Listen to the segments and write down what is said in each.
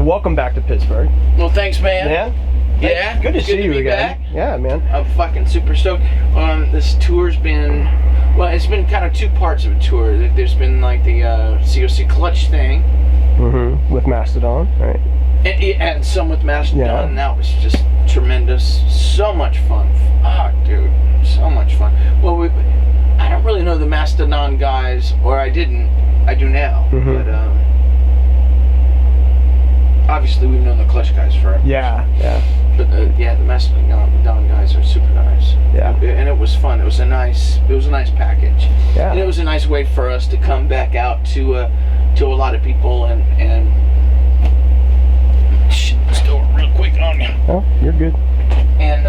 welcome back to Pittsburgh. Well, thanks, man. Yeah? Good to see you again. Back. Yeah, man. I'm fucking super stoked. This tour's been, well, it's been kind of two parts of a tour. There's been like the COC Clutch thing. Mm-hmm. With Mastodon, right? And some with Mastodon, yeah. and that was just tremendous. So much fun. Fuck, dude. So much fun. Well, I don't really know the Mastodon guys, or I didn't. I do now. Mm-hmm. But, obviously we've known the Clutch guys forever. Yeah. But the Mastodon guys are super nice. Yeah. And it was fun. It was a nice package. Yeah. And it was a nice way for us to come back out to a lot of people and still real quick on you. Oh, you're good. And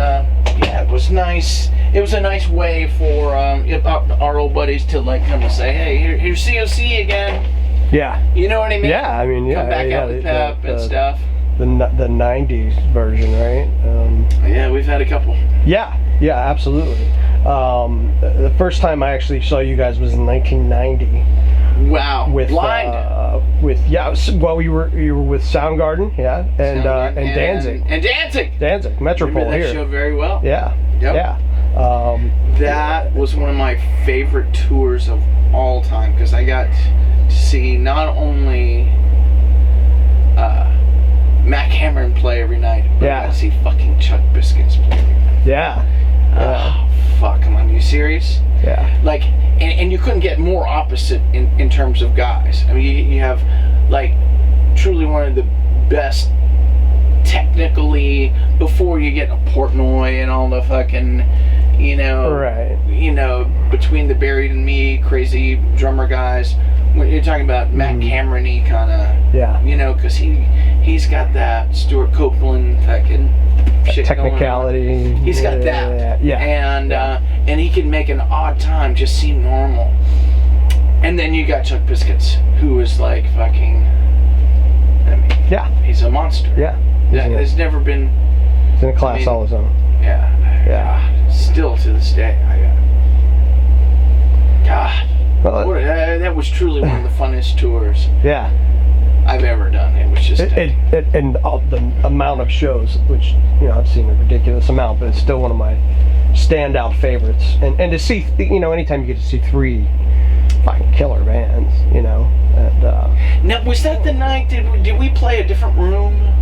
it was nice. It was a nice way for our old buddies to like come and say, hey, here's COC again. Yeah. You know what I mean? Yeah, I mean, yeah. Come back out with pep and stuff. The 90s version, right? Yeah, we've had a couple. Yeah, absolutely. The first time I actually saw you guys was in 1990. Wow. With Blind. Well, you were with Soundgarden, and Danzig. And Danzig. Metropole remember that here. show very well. Yeah. Yep. Yeah. That was one of my favorite tours of all time because I got to see not only Mac Cameron play every night, but I got to see fucking Chuck Biscuits play every night. Yeah. Oh, fuck, come on, are you serious? Yeah. Like, and you couldn't get more opposite in terms of guys. I mean, you have, like, truly one of the best technically, before you get a Portnoy and all the fucking, between the Buried and Me, crazy drummer guys, when you're talking about Matt Cameron-y kind of, because he's got that Stuart Copeland fucking shit technicality. Going on. He's got that. Yeah. And he can make an odd time just seem normal. And then you got Chuck Biscuits, who is like fucking, he's a monster. Yeah. There's never been. He's in a class all his own. Yeah. Still to this day, that was truly one of the funnest tours. Yeah. I've ever done. It was just and the amount of shows, which I've seen a ridiculous amount, but it's still one of my standout favorites. And to see, anytime you get to see three fucking killer bands, and now was that the night? Did we play a different room?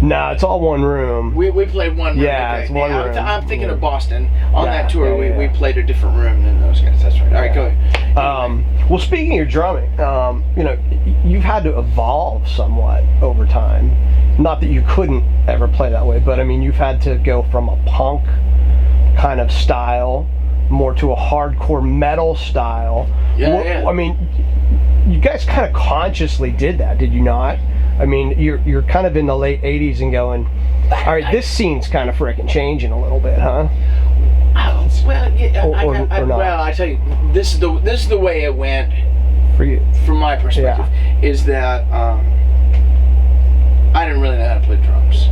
No, it's all one room. We played one room. Yeah, it's one room. I'm thinking of Boston. On that tour, we played a different room than those guys. That's right. All right, go ahead. Well, speaking of your drumming, you've had to evolve somewhat over time. Not that you couldn't ever play that way, but I mean, you've had to go from a punk kind of style more to a hardcore metal style. Yeah. I mean, you guys kind of consciously did that, did you not? I mean, you're kind of in the late 80s and going, all right, this scene's kind of frickin' changing a little bit, huh? Well, I tell you, this is the way it went for you. From my perspective, is that I didn't really know how to play drums,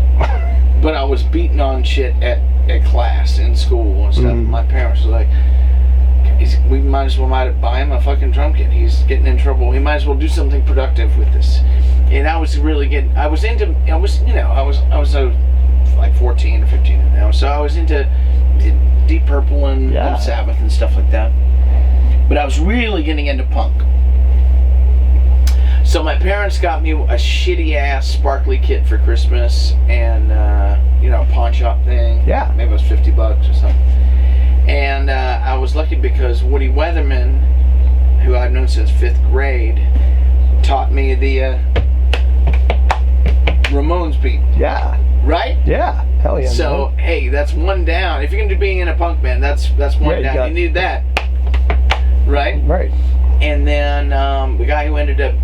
but I was beating on shit at class in school and stuff. My parents were like, we might as well buy him a fucking drum kit. He's getting in trouble. He might as well do something productive with this. And I was really getting. I was like 14 or 15 now, so I was into Deep Purple and Sabbath and stuff like that. But I was really getting into punk. So my parents got me a shitty ass sparkly kit for Christmas, and a pawn shop thing. Yeah. Maybe it was $50 or something. And I was lucky because Woody Weatherman, who I've known since 5th grade, taught me the Ramones beat. Yeah. Right? Yeah. Hell yeah. So, man. Hey, that's one down. If you're going to be in a punk band, that's one down. You need that. Right? Right. And then the guy who ended up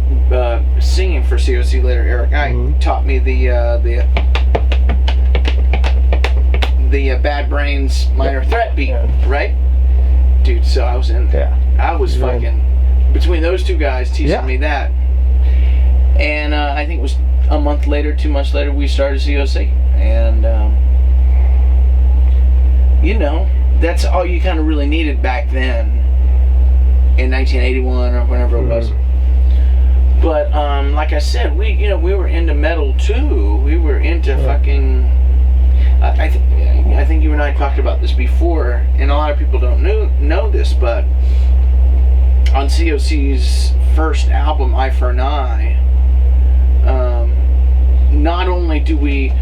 singing for COC later, Eric Guy, taught me the Bad Brains Minor Threat beat, right? Dude, so I was in. Yeah. I was fucking between those two guys teaching me that, and I think it was a month later, 2 months later, we started COC, and that's all you kind of really needed back then in 1981 or whenever it was. But like I said, we were into metal too. We were into fucking. I think you and I talked about this before, and a lot of people don't know this, but on COC's first album, Eye for an Eye, not only do we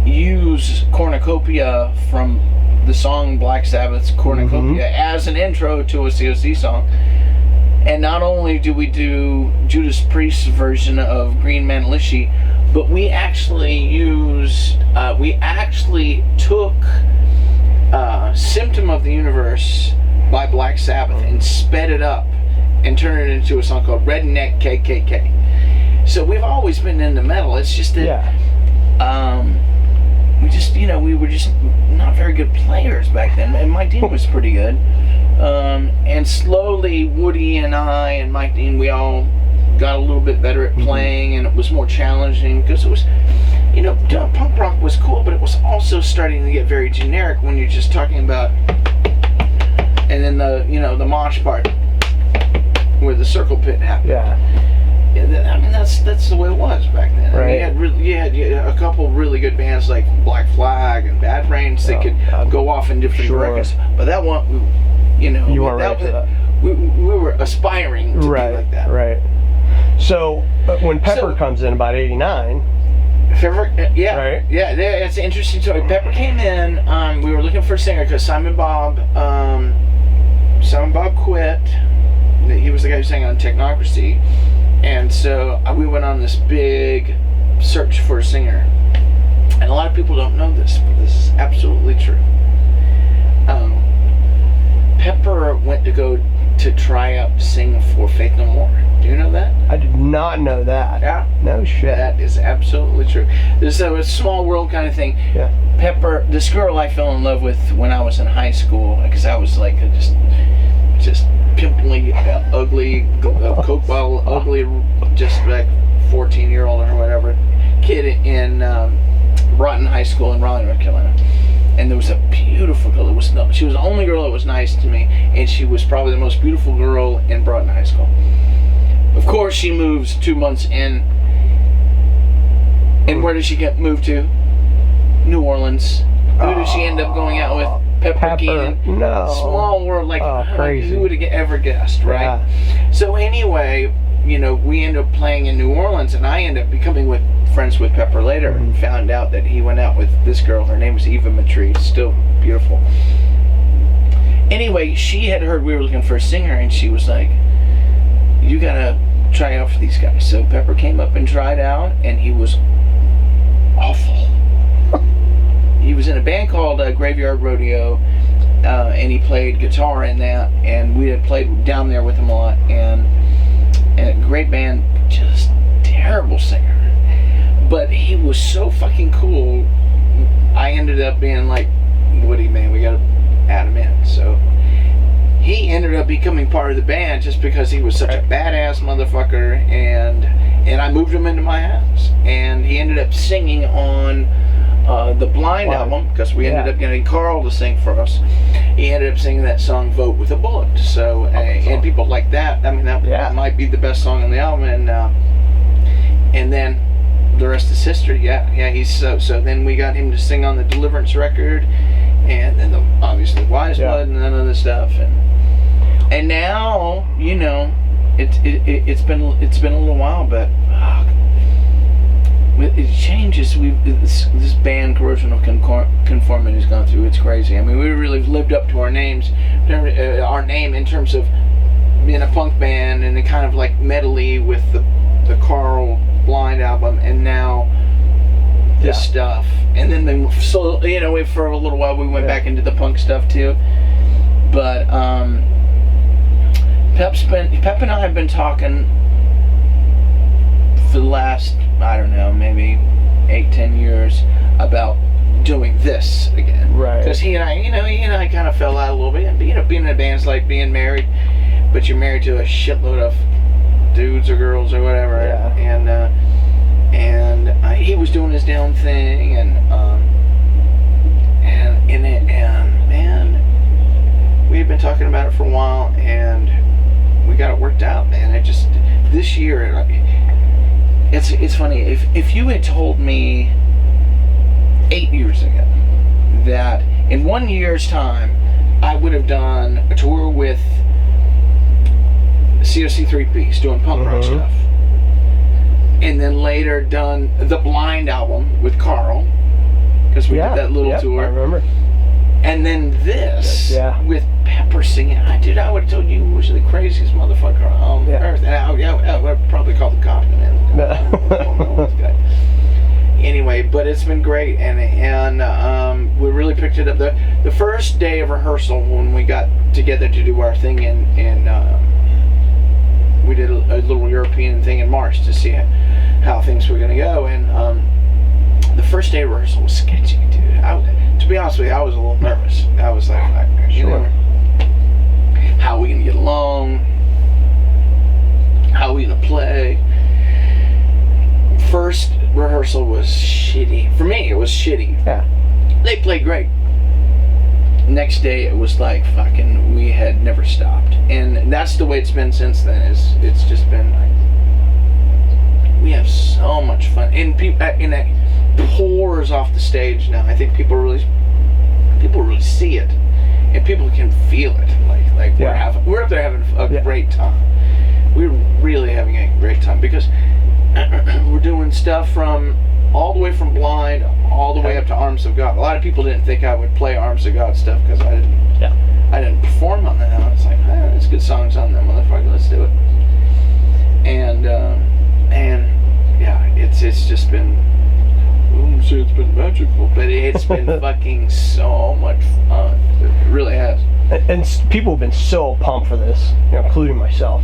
use Cornucopia from the song Black Sabbath's Cornucopia as an intro to a COC song, and not only do we do Judas Priest's version of Green Manalishi, but we actually took Symptom of the Universe by Black Sabbath and sped it up and turned it into a song called Redneck KKK. So we've always been into metal. It's just that we were just not very good players back then, and Mike Dean was pretty good. And slowly Woody and I and Mike Dean, we all got a little bit better at playing, and it was more challenging because it was, punk rock was cool, but it was also starting to get very generic when you're just talking about, and then the mosh part where the circle pit happened. I mean, that's the way it was back then. Right. I mean, you had a couple really good bands like Black Flag and Bad Brains that could go off in different directions. But that one, you weren't ready for that. We were aspiring to be like that. Right. So when Pepper comes in about '89. Pepper, Right. It's an interesting story. Pepper came in. We were looking for a singer because Simon Bob quit. He was the guy who sang on Technocracy. And so we went on this big search for a singer. And a lot of people don't know this, but this is absolutely true. Pepper went to go to try out to sing for Faith No More. Do you know that? I did not know that. Yeah. No shit. That is absolutely true. This is a small world kind of thing. Yeah. Pepper, this girl I fell in love with when I was in high school, because I was like just pimply, ugly, Coke bottle, ugly, just like 14-year-old or whatever kid in Broughton High School in Raleigh, North Carolina. And there was a beautiful girl. She was the only girl that was nice to me, and she was probably the most beautiful girl in Broughton High School. Of course, she moves 2 months in. And where does she get moved to? New Orleans. Who does she end up going out with? Pepper Keenan. No. Small world, like crazy. Who would have ever guessed, right? Yeah. So anyway, we end up playing in New Orleans, and I end up becoming friends with Pepper later, and found out that he went out with this girl. Her name was Eva Matrie, still beautiful. Anyway, she had heard we were looking for a singer, and she was like, "You gotta try out for these guys." So Pepper came up and tried out, and he was awful. He was in a band called Graveyard Rodeo, and he played guitar in that, and we had played down there with him a lot, and a great band, just terrible singer. But he was so fucking cool, I ended up being like, Woody, man, we gotta add him in. So he ended up becoming part of the band just because he was such a badass motherfucker, and I moved him into my house, and he ended up singing on the Blind album, because we ended up getting Carl to sing for us. He ended up singing that song "Vote with a Bullet." So and people like that. I mean, that might be the best song on the album, and then the rest is history. He's so then we got him to sing on the Deliverance record, and then obviously Wise Blood and none of this stuff, and now it's been a little while, but it changes. This band Corrosion of Conformity has gone through. It's crazy. I mean, we really lived up to our name in terms of being a punk band, and it kind of like medley with the Carl Blind album, and now this stuff. And then for a little while we went back into the punk stuff too. But Pep and I have been talking for the last, I don't know, maybe 8-10 years about doing this again. Right. Because he and I kind of fell out a little bit. And being in a band's like being married, but you're married to a shitload of dudes or girls or whatever. Yeah. And he was doing his own thing, and man, we had been talking about it for a while, and we got it worked out, man. It just this year. it's funny, if you had told me 8 years ago that in 1 year's time I would have done a tour with COC 3-piece doing punk rock stuff, and then later done the Blind album with Carl, because we did that little tour. I remember. And then this with Pepper singing. Dude, I would have told you he was the craziest motherfucker on earth. And I would have probably called the cops. Anyway, but it's been great, and we really picked it up. The first day of rehearsal when we got together to do our thing, and we did a little European thing in March to see how things were going to go, and the first day of rehearsal was sketchy, dude. To be honest with you, I was a little nervous. I was like, you know, how are we going to get along? How are we going to play? First rehearsal was shitty. For me, it was shitty. Yeah. They played great. Next day, it was like fucking, we had never stopped. And that's the way it's been since then. It's just been like, we have so much fun. And it pours off the stage now. I think people really see it, and people can feel it. Like we're up there having a great time. We're really having a great time because we're doing stuff from all the way from Blind all the way up to Arms of God. A lot of people didn't think I would play Arms of God stuff because I didn't perform on that. I was like, there's good songs on that motherfucker. Let's do it. And it's just been. I wouldn't say it's been magical, but it's been fucking so much fun. It really has. And people have been so pumped for this, including myself.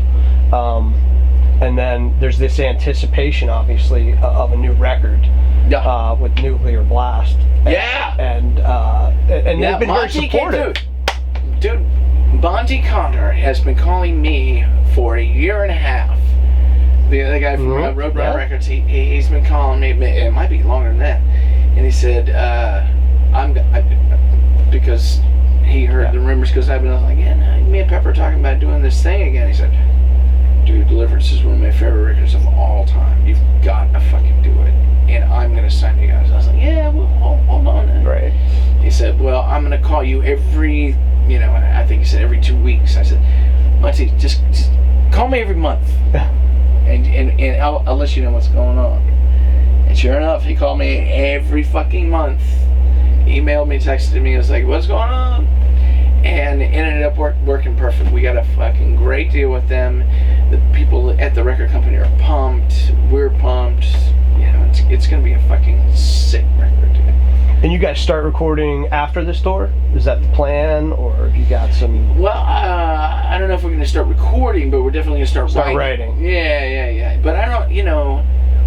And then there's this anticipation, obviously, of a new record with Nuclear Blast. And they've been very supportive. Dude, Monty Connor has been calling me for a year and a half. The guy from Roadrunner Records, he's been calling me. It might be longer than that. And he said, because he heard the rumors, because I've been like, me and Pepper are talking about doing this thing again. He said, dude, Deliverance is one of my favorite records of all time. You've got to fucking do it. And I'm going to sign you guys. I was like, well, hold on. Then. Right. He said, well, I'm going to call you every, I think he said every 2 weeks. I said, Monty, just call me every month. And I'll let you know what's going on. And sure enough, he called me every fucking month. Emailed me, texted me, was like, what's going on? And it ended up working perfect. We got a fucking great deal with them. The people at the record company are pumped. We're pumped. It's going to be a fucking sick record, dude. And you guys start recording after this tour? Is that the plan, or have you got some? Well, I don't know if we're going to start recording, but we're definitely going to start writing. Yeah. But I don't,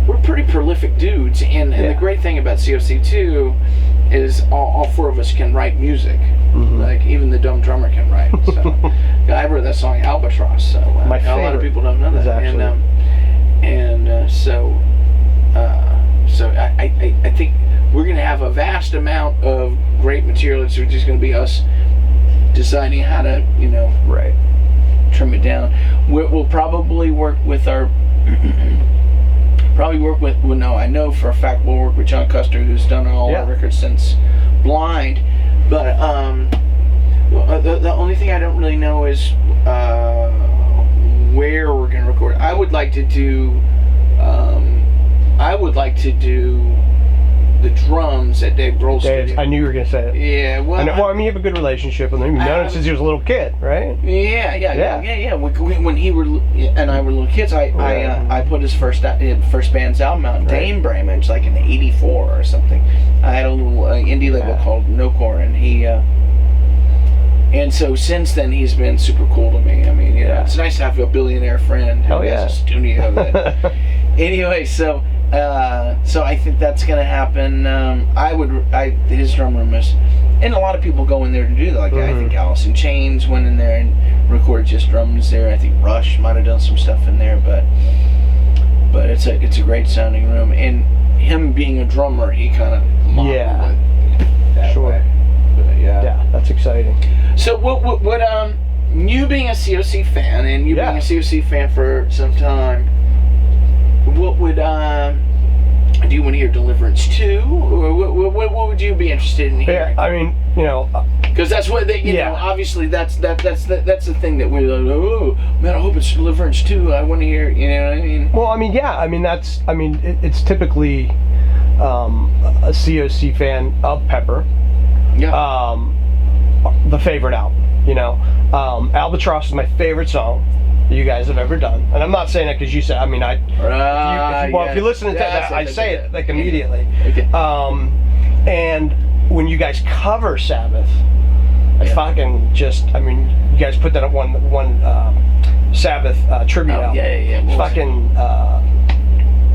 we're pretty prolific dudes, and the great thing about COC2 is all four of us can write music. Mm-hmm. Like, even the dumb drummer can write. So, I wrote that song Albatross, so my favorite. A lot of people don't know that. So I think we're going to have a vast amount of great material. It's just going to be us deciding how to, trim it down. We'll probably work with our... I know for a fact we'll work with John Custer, who's done all our records since Blind. But the only thing I don't really know is where we're going to record. I would like to do the drums at Dave Grohl's studio. I knew you were going to say it. Yeah, well, you have a good relationship with him. You've known him since he was a little kid, right? Yeah. When he and I were little kids, I put his first band's album out, Dame Bremen. It's like in '84 or something. I had a little indie label called Nocore, and he. And so since then, he's been super cool to me. I mean, it's nice to have a billionaire friend who has a studio. Anyway, so I think that's gonna happen. His drum room is, and a lot of people go in there to do that. Like I think Alice in Chains went in there and recorded just drums there. I think Rush might have done some stuff in there, but it's a great sounding room. And him being a drummer, he kind of modeled it that way. But, yeah, that's exciting. So what you being a COC fan, and you being a COC fan for some time, what would do you want to hear Deliverance 2, or what would you be interested in hearing? Yeah, I mean, because that's what they, you know. Obviously, that's the thing that we're like, oh man, I hope it's Deliverance 2. I want to hear, you know what I mean? Well, I mean, yeah, I mean it's typically a COC fan of Pepper. Yeah. The favorite album, Albatross is my favorite song that you guys have ever done, and I'm not saying that because you said. I mean, if you listen to that, I say it like immediately. Okay. And when you guys cover Sabbath, I fucking just. I mean, you guys put that up one Sabbath tribute album. Yeah. Fucking.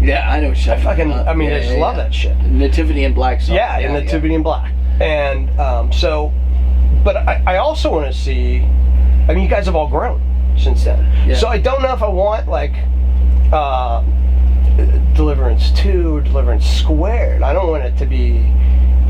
Yeah, I know. I just love that shit. Nativity in Black song. Yeah, Nativity in Black, and so. But I also want to see. I mean, you guys have all grown since then. Yeah. So I don't know if I want like Deliverance 2 or Deliverance Squared. I don't want it to be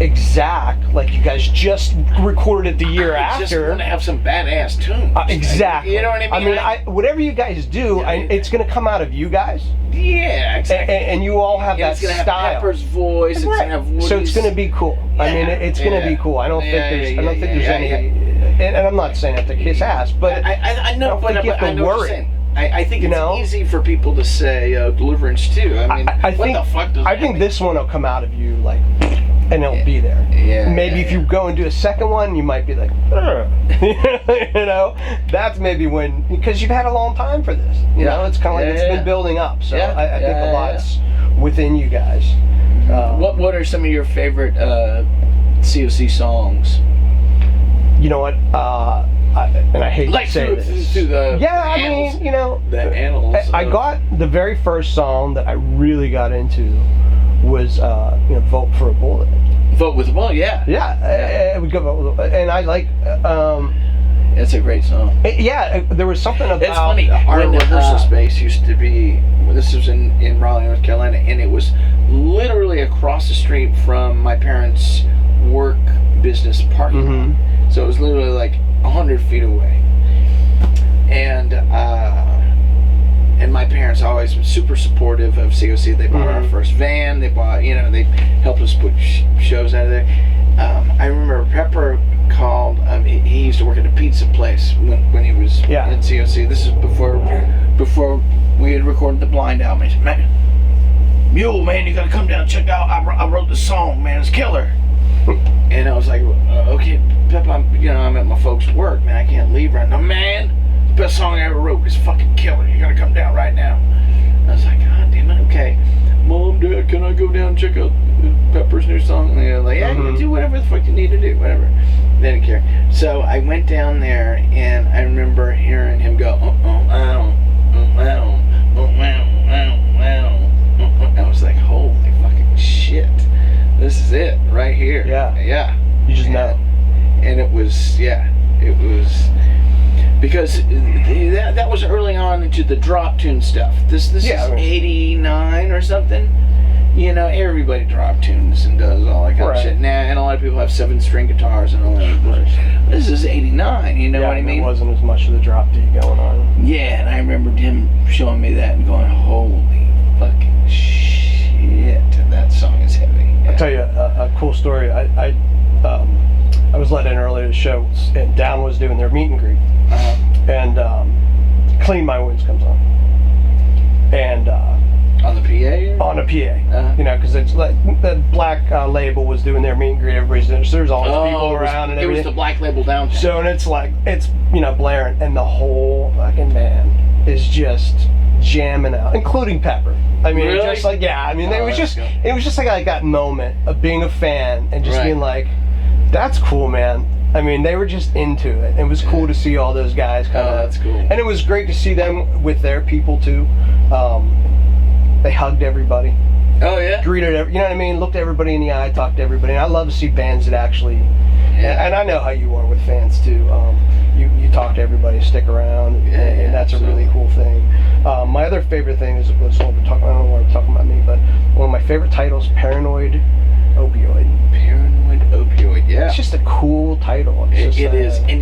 exact like you guys just recorded it the year after. Just want to have some badass tunes. Exactly. You know what I mean? I mean, whatever you guys do, it's going to come out of you guys. Yeah, exactly. And you all have that it's gonna style. Have Pepper's voice. It's gonna have Woody's. So it's going to be cool. Yeah. I mean, it's going to be cool. I don't think there's any. And I'm not saying that to kiss ass, but I know, I don't think you have to I know what you're worry. saying. I think it's easy for people to say Deliverance 2. I mean, what the fuck does I that think mean? this one will come out of you like, and it'll be there. Yeah. Maybe if you go and do a second one, you might be like, that's maybe when, because you've had a long time for this. You know, it's kind of like it's been building up. So I think a lot's within you guys. What are some of your favorite COC songs? You know what? And I hate like to say this. Through the annals, I mean, the annals. I got the very first song that I really got into was Vote for a Bullet. Vote with a Bullet, yeah. Yeah, we go Vote with a Bullet, and I like. It's a great song. There was something about. It's funny. Our rehearsal space used to be. This was in Raleigh, North Carolina, and it was literally across the street from my parents' work business parking lot. So it was literally like 100 feet away, and my parents always were super supportive of COC. They bought our first van. They bought, they helped us put shows out of there. I remember Pepper called. He used to work at a pizza place when he was in COC. This is before we had recorded the Blind album. He said, "Man, Mule, man, you gotta come down and check out. I wrote this song, man. It's killer." And I was like, okay, Pep, I'm at my folks' work, man. I can't leave right now. Man, the best song I ever wrote is fucking killer. You gotta come down right now. And I was like, God damn it, okay. Mom, Dad, can I go down and check out Pepper's new song? And they're like, yeah, you do whatever the fuck you need to do, whatever. They didn't care. So I went down there, and I remember hearing him go, I was like, holy fucking shit. This is it, right here. Yeah. You just know. And it was, because that was early on into the drop tune stuff. This is 89 or something. Everybody drop tunes and does all that kind of shit. Now, and a lot of people have 7-string guitars and all that. This is 89, you know what I mean? There wasn't as much of the drop D going on. Yeah, and I remembered him showing me that and going, holy fucking shit, that song is heavy. I'll tell you a cool story. I was let in earlier to the show, and Down was doing their meet and greet, and Clean My Wounds comes on, and on the PA. On a PA, because it's like the Black Label was doing their meet and greet. Everybody's there. So there's all these people around and everything. It was the Black Label down. So and it's blaring, and the whole fucking band is just jamming out, including Pepper. I mean, really? just like it was just like that moment of being a fan and just being like, that's cool, man. I mean, they were just into it. It was cool to see all those guys kind of. That's cool. And it was great to see them with their people too. They hugged everybody. Oh yeah. Greeted you know what I mean? Looked everybody in the eye, talked to everybody. And I love to see bands that actually. Yeah. And I know how you are with fans too. You talk to everybody, stick around, and that's a really cool thing. My other favorite thing is I don't know why we're talking about me, but one of my favorite titles, Paranoid Opioid. Paranoid Opioid, yeah. It's just a cool title. It is, and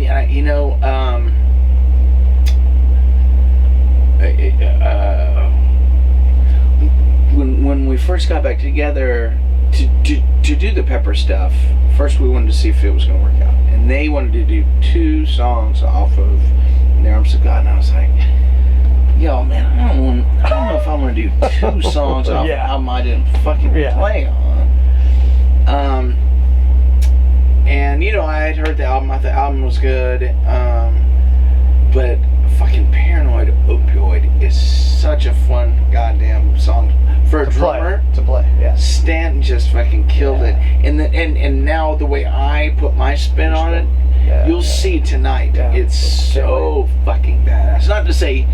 when we first got back together to do the Pepper stuff, first we wanted to see if it was going to work out, and they wanted to do 2 songs off of In the Arms of God, and I was like, yo, man, I don't know if I want to do 2 songs off of an album I didn't fucking play on. And you know, I had heard the album. I thought the album was good, but fucking Paranoid Opioid is such a fun goddamn song for a drummer to play. Yeah, Stanton just fucking killed it. And now the way I put my spin on it, you'll see tonight. It's so fucking badass. Not to say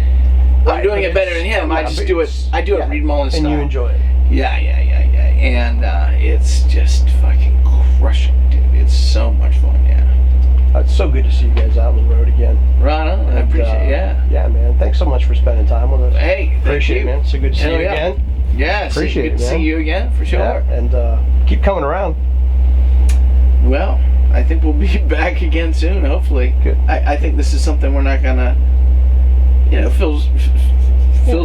I'm doing it better than him. I just do it. I do it Reed Mullin style. And you enjoy it. Yeah. And it's just fucking crushing, dude. It's so much fun. Yeah. It's so good to see you guys out on the road again. Right on. I appreciate it. Yeah, man. Thanks so much for spending time with us. Hey, appreciate it, man. So good to see you again. Yeah, appreciate it, good to see you again for sure. Yeah, and keep coming around. Well, I think we'll be back again soon. Hopefully. Good. I think this is something we're not gonna. You know, Phil's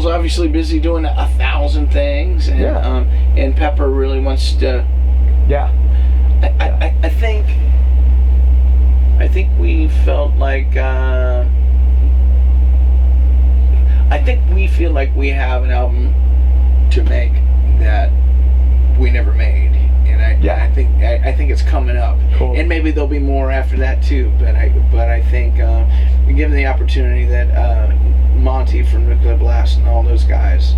obviously busy doing 1,000 things, and and Pepper really wants to. Yeah. I think we felt like I think we feel like we have an album to make that we never made, and I think it's coming up. Cool. And maybe there'll be more after that too. But I think given the opportunity that Monty from Nuclear Blast and all those guys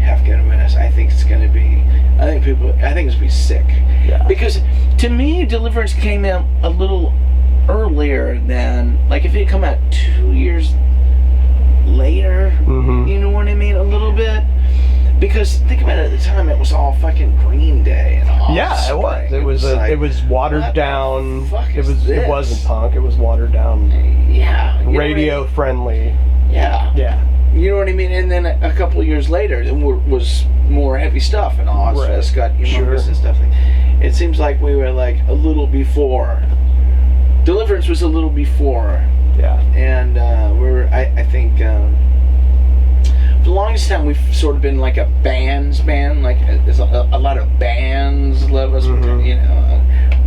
have given us, I think it's going to be. I think it's going to be sick. Yeah. Because to me, Deliverance came out a little earlier than, like, if it had come out 2 years later, you know what I mean, a little bit. Because think about it, at the time it was all fucking Green Day and all. Yeah, it was. It was watered down. It wasn't punk. It was watered down. Yeah. Radio friendly. Yeah. Yeah. You know what I mean? And then a couple of years later, it was more heavy stuff and all. Right. It's got humongous and stuff. It seems like we were like a little before. Deliverance was a little before. Yeah. And I think for the longest time we've sort of been like a bands band. Like there's a lot of bands love us. You know,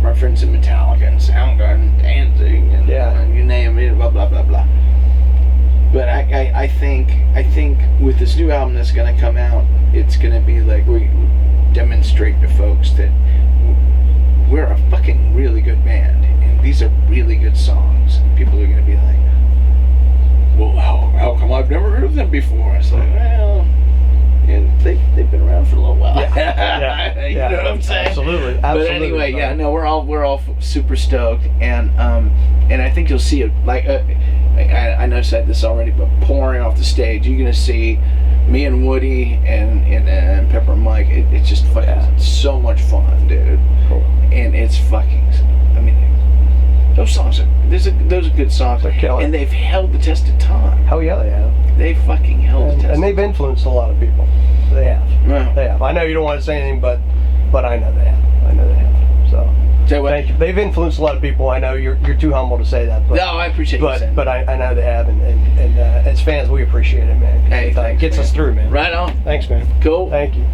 our friends in Metallica and Soundgarden, Danzig, and you name it, blah blah blah blah. But I think with this new album that's going to come out, it's going to be like we demonstrate to folks that we're a fucking really good band, and these are really good songs. And people are going to be like, well, how come I've never heard of them before? It's like, well, and they've been around for a little while. You know what I'm saying? Absolutely. But anyway, we're all super stoked, and I think you'll see it. Like I know I said this already, but pouring off the stage, you're gonna see me and Woody and Pepper and Mike. It's just fucking so much fun, dude. Cool. And it's fucking. I mean, those songs those are good songs, and they've held the test of time. Hell yeah, they have. They fucking held the test. And they've influenced a lot of people. They have. Yeah. They have. I know you don't want to say anything, but I know they have. So. Thank you. They've influenced a lot of people. I know you're too humble to say that. But, no, I appreciate you saying that. But I know they have, and as fans, we appreciate it, man. Hey, thanks, gets man. us through, man. Right on. Thanks, man. Cool. Thank you.